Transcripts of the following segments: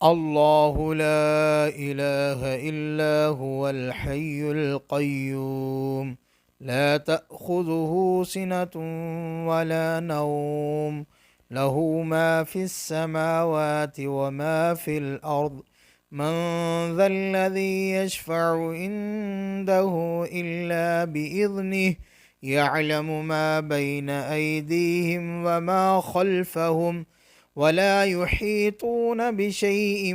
الله لا إله إلا هو الحي القيوم لا تأخذه سنة ولا نوم له ما في السماوات وما في الأرض من ذا الذي يشفع عنده إلا بإذنه يعلم ما بين أيديهم وما خلفهم ولا يحيطون بشيء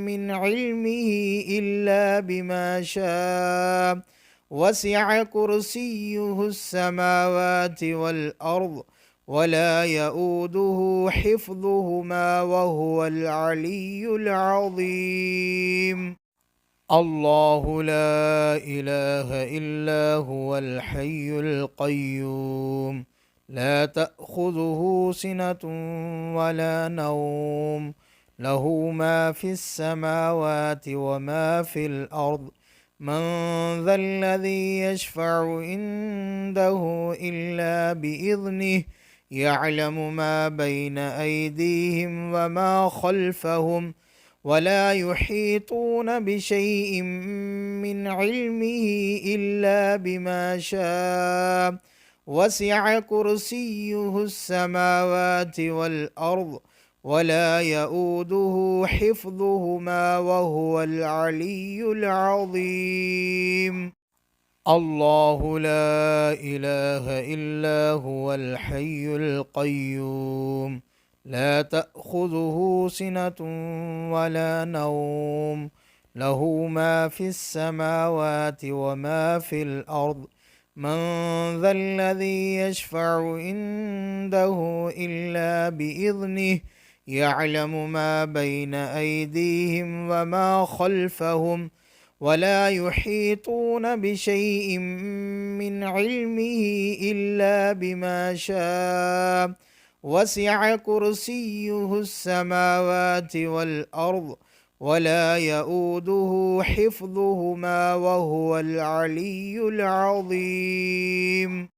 من علمه إلا بما شاء وسع كرسيه السماوات والأرض ولا يؤوده حفظهما وهو العلي العظيم الله لا إله إلا هو الحي القيوم لا تأخذه سنة ولا نوم له ما في السماوات وما في الأرض من ذا الذي يشفع عنده إلا بإذنه يعلم ما بين أيديهم وما خلفهم ولا يحيطون بشيء من علمه إلا بما شاء وسع كرسيه السماوات والأرض ولا يؤوده حفظهما وهو العلي العظيم الله لا إله إلا هو الحي القيوم لا تأخذه سنة ولا نوم له ما في السماوات وما في الأرض من ذا الذي يشفع عنده إلا بإذنه يعلم ما بين أيديهم وما خلفهم ولا يحيطون بشيء من علمه إلا بما شاء وسع كرسيه السماوات والأرض ولا يؤوده حفظهما وهو العلي العظيم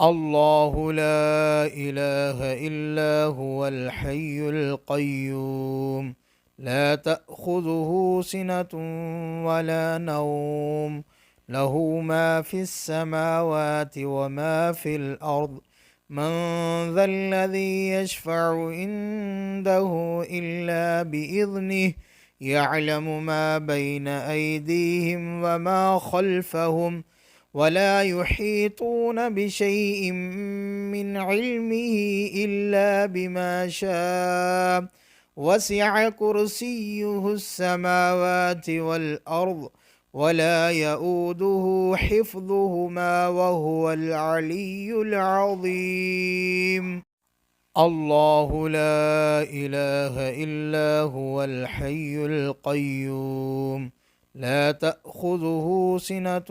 الله لا إله إلا هو الحي القيوم لا تأخذه سنة ولا نوم له ما في السماوات وما في الأرض من ذا الذي يشفع عنده إلا بإذنه يعلم ما بين أيديهم وما خلفهم ولا يحيطون بشيء من علمه إلا بما شاء وسع كرسيه السماوات والأرض ولا يؤوده حفظهما وهو العلي العظيم الله لا إله إلا هو الحي القيوم لا تأخذه سنة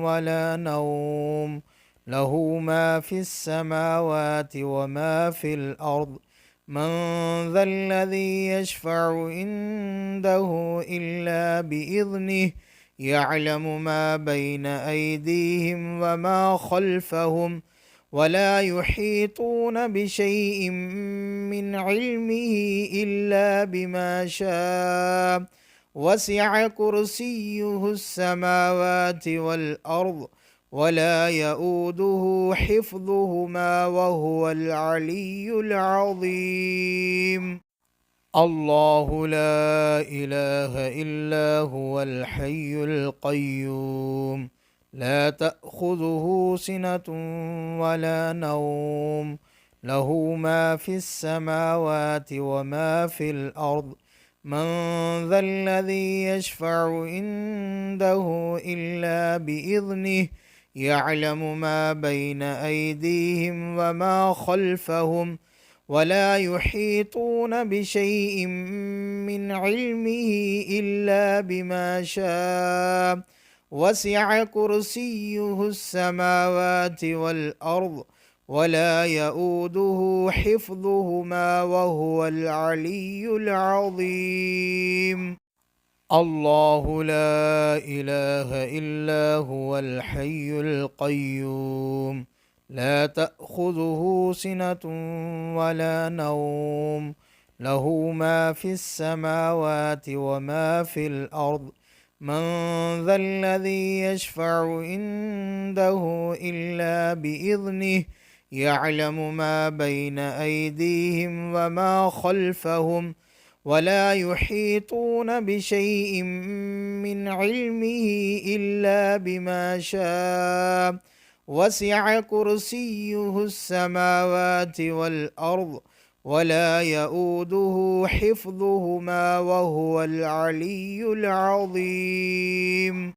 ولا نوم له ما في السماوات وما في الأرض من ذا الذي يشفع عنده إلا بإذنه يعلم ما بين أيديهم وما خلفهم ولا يحيطون بشيء من علمه إلا بما شاء وسع كرسيه السماوات والأرض ولا يؤوده حفظهما وهو العلي العظيم الله لا إله إلا هو الحي القيوم لا تأخذه سنة ولا نوم له ما في السماوات وما في الأرض من ذا الذي يشفع عنده إلا بإذنه يعلم ما بين أيديهم وما خلفهم ولا يحيطون بشيء من علمه إلا بما شاء وسع كرسيه السماوات والأرض ولا يؤوده حفظهما وهو العلي العظيم الله لا إله إلا هو الحي القيوم لا تأخذه سنة ولا نوم له ما في السماوات وما في الأرض. من ذا الذي يشفع عنده إلا بإذنه. يعلم ما بين أيديهم وما خلفهم، ولا يحيطون بشيء من علمه إلا بما شاء. وسع كرسيه السماوات والأرض، ولا يؤوده حفظهما، وهو العلي العظيم.